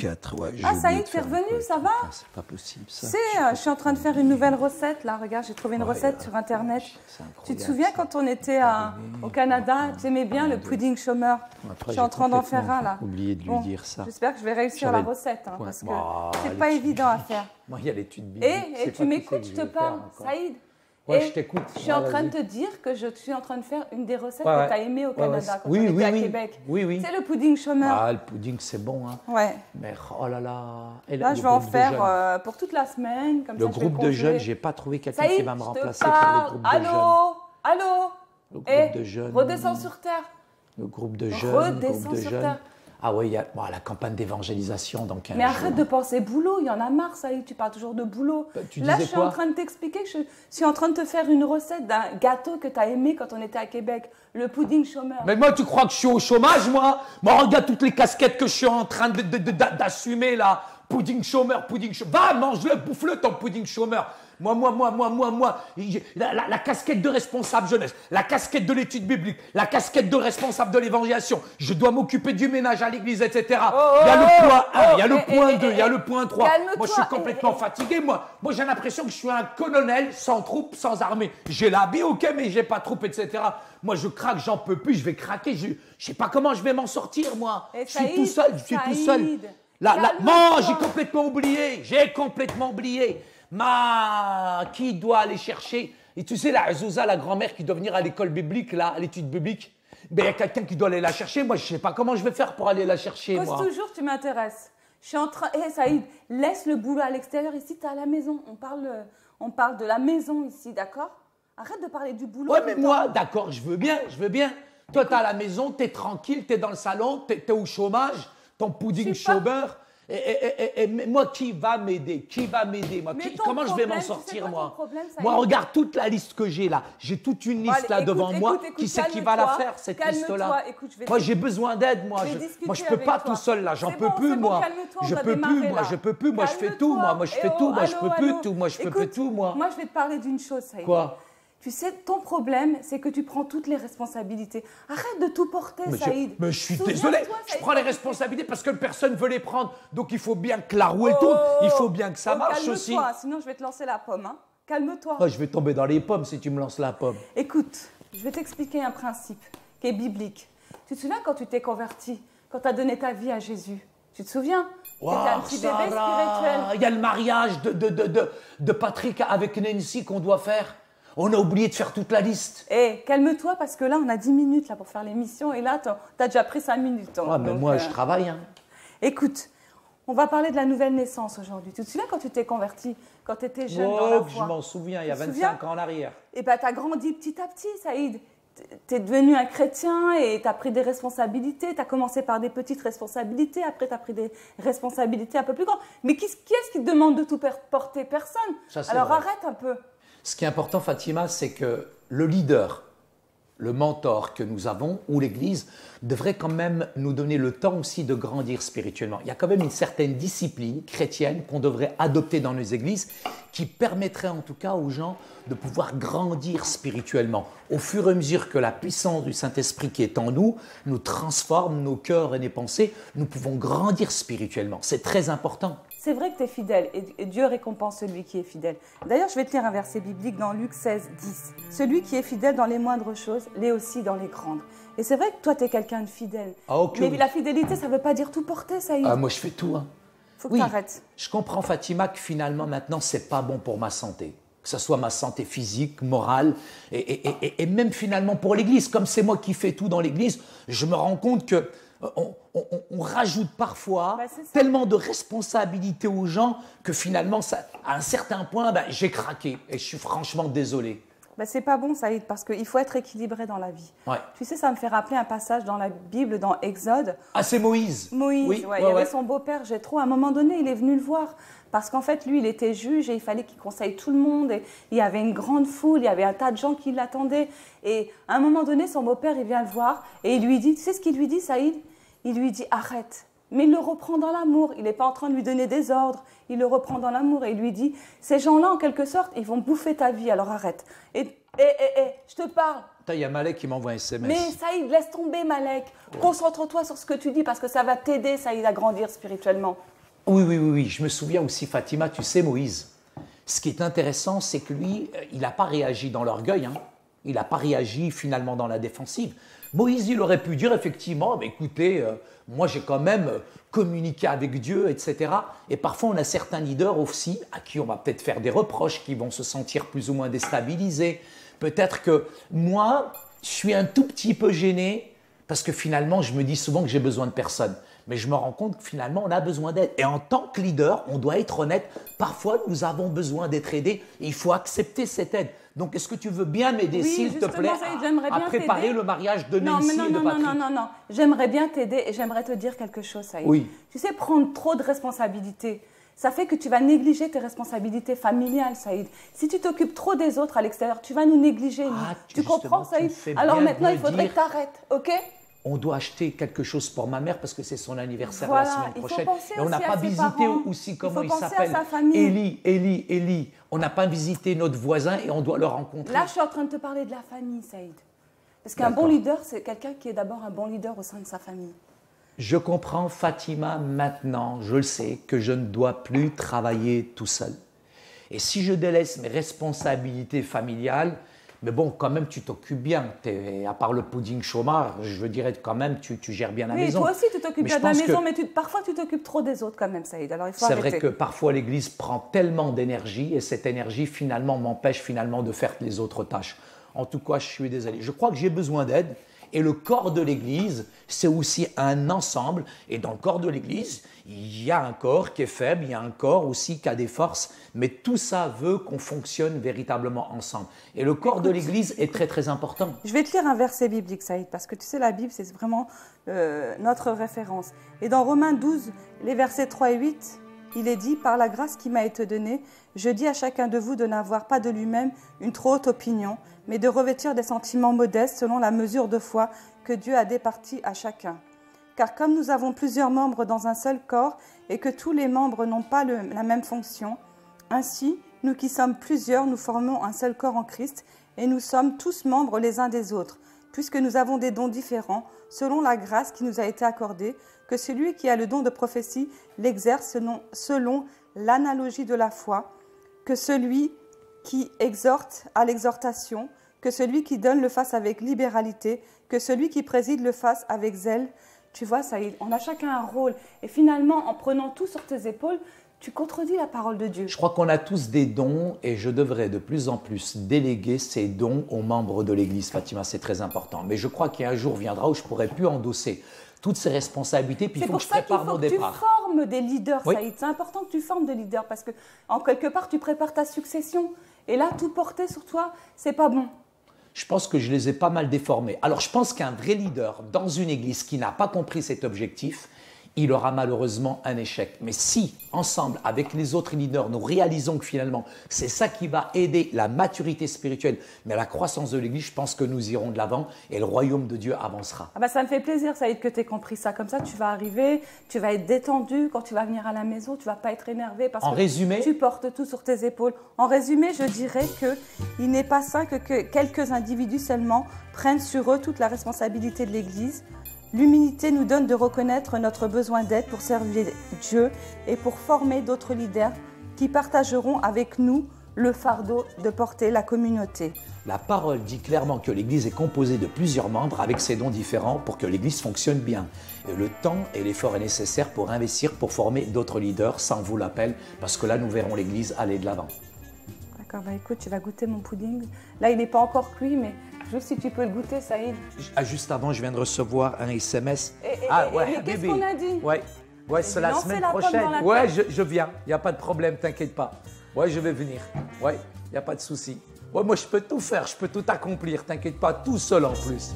4, ouais. Ah, Saïd, t'es revenu, ça va? C'est pas possible, ça. Tu sais, je suis en train de faire une nouvelle recette, là. Regarde, j'ai trouvé une recette sur Internet. Tu te souviens quand on était au Canada, tu aimais bien le pudding chômeur? Je suis en train d'en faire un, là. Oublié de lui dire ça. J'espère que je vais réussir la recette, hein, parce que c'est pas évident à faire. Moi, il y a l'étude biblique. Et tu m'écoutes, je te parle, Saïd. Ouais, je t'écoute. Je suis en train de te dire que je suis en train de faire une des recettes que tu as aimées au Canada, quand on était à Québec. Oui, oui. C'est le pudding chômeur. Ah, le pudding, c'est bon, hein. Ouais. Mais oh là là. Et là, je vais en faire pour toute la semaine. Comme le ça, groupe de jeunes, j'ai pas trouvé quelqu'un qui va me remplacer pour le groupe de jeunes. Allô. Le groupe de jeunes. Redescends sur terre. Le groupe de jeunes. Redescends sur terre. Ah oui, il y a la campagne d'évangélisation dans 15 Mais arrête jours. de penser boulot, il y en a marre, ça y est, tu parles toujours de boulot. Là, je suis en train de t'expliquer que je suis en train de te faire une recette d'un gâteau que tu as aimé quand on était à Québec, le pudding chômeur. Mais moi, tu crois que je suis au chômage, moi? Moi, regarde toutes les casquettes que je suis en train d'assumer, là. Pudding chômeur, pudding chômeur. Va, mange-le, bouffe-le, ton pudding chômeur. Moi, la casquette de responsable jeunesse, la casquette de l'étude biblique, la casquette de responsable de l'évangélisation. Je dois m'occuper du ménage à l'église, etc. Il y a le point 1, il y a le point 2, il y a le point 3. Moi, je suis complètement fatigué, moi. Moi, j'ai l'impression que je suis un colonel sans troupes, sans armée. J'ai l'habit, ok, mais j'ai pas de troupes, etc. Moi, je craque, j'en peux plus, je vais craquer. Je sais pas comment je vais m'en sortir, moi. Je suis tout seul, je suis tout seul. Non, j'ai complètement oublié. Qui doit aller chercher? Et tu sais, la Azusa, la grand-mère qui doit venir à l'école biblique, là, à l'étude biblique, ben, il y a quelqu'un qui doit aller la chercher. Moi, je ne sais pas comment je vais faire pour aller la chercher, moi. Toujours, tu m'intéresses. Je suis en train... Saïd, laisse le boulot à l'extérieur. Ici, tu es à la maison. On parle de la maison ici, d'accord? Arrête de parler du boulot. Ouais, mais moi, d'accord, je veux bien. Toi, tu es à la maison, tu es tranquille, tu es dans le salon, tu es au chômage, ton pudding chômeur. Et moi, qui va m'aider? Comment je vais m'en sortir, moi? Moi, regarde toute la liste que j'ai là. J'ai toute une liste là devant moi. Qui c'est qui va la faire, cette liste-là? Moi, j'ai besoin d'aide, moi. Moi, je peux pas tout seul là. J'en peux plus, moi. Je peux plus, moi. Je fais tout, moi. Je peux tout, moi. Moi, je vais te parler d'une chose, Saïd. Quoi? Tu sais, ton problème, c'est que tu prends toutes les responsabilités. Arrête de tout porter, Saïd. Mais je suis désolé. Je prends les responsabilités parce que personne ne veut les prendre. Donc, il faut bien que la roue tourne. Il faut bien que ça marche aussi. Calme-toi, sinon je vais te lancer la pomme. Hein. Calme-toi. Je vais tomber dans les pommes si tu me lances la pomme. Écoute, je vais t'expliquer un principe qui est biblique. Tu te souviens quand tu t'es converti, quand tu as donné ta vie à Jésus? Tu te souviens? Wow, c'était un petit bébé spirituel. Il y a le mariage de Patrick avec Nancy qu'on doit faire. On a oublié de faire toute la liste. Calme-toi parce que là, on a 10 minutes là, pour faire l'émission et là, tu as déjà pris 5 minutes. Hein, mais moi, je travaille. Hein. Écoute, on va parler de la nouvelle naissance aujourd'hui. Tu te souviens quand tu t'es converti, quand tu étais jeune dans la foi? Je m'en souviens, il y a 25 ans en arrière. Et bien, tu as grandi petit à petit, Saïd. Tu es devenu un chrétien et tu as pris des responsabilités. Tu as commencé par des petites responsabilités, après tu as pris des responsabilités un peu plus grandes. Mais qui est-ce qui te demande de tout porter? Personne. Alors arrête un peu. Ce qui est important, Fatima, c'est que le leader, le mentor que nous avons, ou l'Église, devrait quand même nous donner le temps aussi de grandir spirituellement. Il y a quand même une certaine discipline chrétienne qu'on devrait adopter dans nos églises qui permettrait en tout cas aux gens de pouvoir grandir spirituellement. Au fur et à mesure que la puissance du Saint-Esprit qui est en nous nous transforme nos cœurs et nos pensées, nous pouvons grandir spirituellement. C'est très important. C'est vrai que tu es fidèle et Dieu récompense celui qui est fidèle. D'ailleurs, je vais te lire un verset biblique dans Luc 16, 10. Celui qui est fidèle dans les moindres choses, l'est aussi dans les grandes. Et c'est vrai que toi, tu es quelqu'un de fidèle. Mais la fidélité, ça ne veut pas dire tout porter, Saïd. Moi, je fais tout. Hein. Faut que tu arrêtes. Je comprends, Fatima, que finalement, maintenant, ce n'est pas bon pour ma santé. Que ce soit ma santé physique, morale, et même finalement pour l'Église. Comme c'est moi qui fais tout dans l'Église, je me rends compte que on rajoute parfois tellement de responsabilités aux gens que finalement, à un certain point, j'ai craqué et je suis franchement désolé. C'est pas bon, Saïd, parce qu'il faut être équilibré dans la vie. Ouais. Tu sais, ça me fait rappeler un passage dans la Bible, dans Exode. Ah, c'est Moïse. Oui, il y avait son beau-père, Jéthro. À un moment donné, il est venu le voir. Parce qu'en fait, lui, il était juge et il fallait qu'il conseille tout le monde. Et il y avait une grande foule, il y avait un tas de gens qui l'attendaient. Et à un moment donné, son beau-père, il vient le voir et il lui dit, tu sais ce qu'il lui dit, Saïd? Il lui dit, arrête. Mais il le reprend dans l'amour. Il n'est pas en train de lui donner des ordres. Il le reprend dans l'amour et il lui dit, ces gens-là, en quelque sorte, ils vont bouffer ta vie, alors arrête. Je te parle. Il y a Malek qui m'envoie un SMS. Mais Saïd, laisse tomber Malek. Concentre-toi sur ce que tu dis parce que ça va t'aider, Saïd, à grandir spirituellement. Oui, oui, oui, oui. Je me souviens aussi, Fatima, tu sais, Moïse. Ce qui est intéressant, c'est que lui, il n'a pas réagi dans l'orgueil. Hein. Il n'a pas réagi finalement dans la défensive. Moïse, il aurait pu dire effectivement, mais écoutez, moi j'ai quand même communiqué avec Dieu, etc. Et parfois, on a certains leaders aussi à qui on va peut-être faire des reproches, qui vont se sentir plus ou moins déstabilisés. Peut-être que moi, je suis un tout petit peu gêné parce que finalement, je me dis souvent que j'ai besoin de personne. Mais je me rends compte que finalement, on a besoin d'aide. Et en tant que leader, on doit être honnête. Parfois, nous avons besoin d'être aidés et il faut accepter cette aide. Donc, est-ce que tu veux bien m'aider, s'il te plaît, à préparer le mariage de Nancy et de Patrick? Non. J'aimerais bien t'aider et j'aimerais te dire quelque chose, Saïd. Oui. Tu sais, prendre trop de responsabilités, ça fait que tu vas négliger tes responsabilités familiales, Saïd. Si tu t'occupes trop des autres à l'extérieur, tu vas nous négliger. Tu comprends, Saïd? Alors maintenant, il faudrait que tu arrêtes, ok? On doit acheter quelque chose pour ma mère parce que c'est son anniversaire voilà, la semaine prochaine. Et on n'a pas visité aussi comment il s'appelle. Élie. On n'a pas visité notre voisin et on doit le rencontrer. Là, je suis en train de te parler de la famille, Saïd. Parce qu'un bon leader, c'est quelqu'un qui est d'abord un bon leader au sein de sa famille. Je comprends, Fatima, maintenant, je le sais, que je ne dois plus travailler tout seul. Et si je délaisse mes responsabilités familiales, mais bon, quand même, tu t'occupes bien. À part le pudding chômage, je dirais quand même, tu gères bien la maison. Oui, toi aussi, tu t'occupes bien de la maison, mais parfois, tu t'occupes trop des autres quand même, Saïd. Alors, il faut arrêter. C'est vrai que parfois, l'Église prend tellement d'énergie et cette énergie, finalement, m'empêche finalement de faire les autres tâches. En tout cas, je suis désolé. Je crois que j'ai besoin d'aide. Et le corps de l'Église, c'est aussi un ensemble. Et dans le corps de l'Église, il y a un corps qui est faible, il y a un corps aussi qui a des forces. Mais tout ça veut qu'on fonctionne véritablement ensemble. Et le corps de l'Église est très, très important. Je vais te lire un verset biblique, Saïd, parce que tu sais, la Bible, c'est vraiment notre référence. Et dans Romains 12, les versets 3 et 8, il est dit « Par la grâce qui m'a été donnée, je dis à chacun de vous de n'avoir pas de lui-même une trop haute opinion, mais de revêtir des sentiments modestes selon la mesure de foi que Dieu a départie à chacun. Car comme nous avons plusieurs membres dans un seul corps et que tous les membres n'ont pas la même fonction, ainsi, nous qui sommes plusieurs, nous formons un seul corps en Christ et nous sommes tous membres les uns des autres, puisque nous avons des dons différents selon la grâce qui nous a été accordée, que celui qui a le don de prophétie l'exerce selon l'analogie de la foi, que celui qui exhorte à l'exhortation, que celui qui donne le fasse avec libéralité, que celui qui préside le fasse avec zèle. Tu vois, Saïd, on a chacun un rôle. Et finalement, en prenant tout sur tes épaules, tu contredis la parole de Dieu. Je crois qu'on a tous des dons et je devrais de plus en plus déléguer ces dons aux membres de l'Église. Fatima, c'est très important. Mais je crois qu'il y a un jour viendra où je ne pourrai plus endosser toutes ces responsabilités, puis il faut que je prépare mon départ. C'est pour ça qu'il faut que tu formes des leaders, oui. Saïd. C'est important que tu formes des leaders parce que, en quelque part, tu prépares ta succession. Et là, tout porter sur toi, c'est pas bon. Je pense que je les ai pas mal déformés. Alors, je pense qu'un vrai leader dans une église qui n'a pas compris cet objectif, il aura malheureusement un échec. Mais si, ensemble, avec les autres leaders, nous réalisons que finalement, c'est ça qui va aider la maturité spirituelle, mais la croissance de l'Église, je pense que nous irons de l'avant et le royaume de Dieu avancera. Ah bah ça me fait plaisir, Saïd, que tu aies compris ça. Comme ça, tu vas arriver, tu vas être détendu quand tu vas venir à la maison, tu ne vas pas être énervé parce que tu portes tout sur tes épaules. En résumé, je dirais qu'il n'est pas sain que quelques individus seulement prennent sur eux toute la responsabilité de l'Église. L'humilité nous donne de reconnaître notre besoin d'aide pour servir Dieu et pour former d'autres leaders qui partageront avec nous le fardeau de porter la communauté. La parole dit clairement que l'Église est composée de plusieurs membres avec ses dons différents pour que l'Église fonctionne bien. Et le temps et l'effort est nécessaire pour investir, pour former d'autres leaders, ça on vous l'appelle, parce que là nous verrons l'Église aller de l'avant. D'accord, bah écoute, tu vas goûter mon pudding. Là il n'est pas encore cuit, mais juste si tu peux le goûter, Saïd. Juste avant, je viens de recevoir un SMS. Mais qu'est-ce qu'on a dit? Ouais, c'est la semaine prochaine. Ouais, je viens. Il n'y a pas de problème, t'inquiète pas. Ouais, je vais venir. Ouais, il n'y a pas de souci. Ouais, moi, je peux tout faire, je peux tout accomplir. T'inquiète pas, tout seul en plus.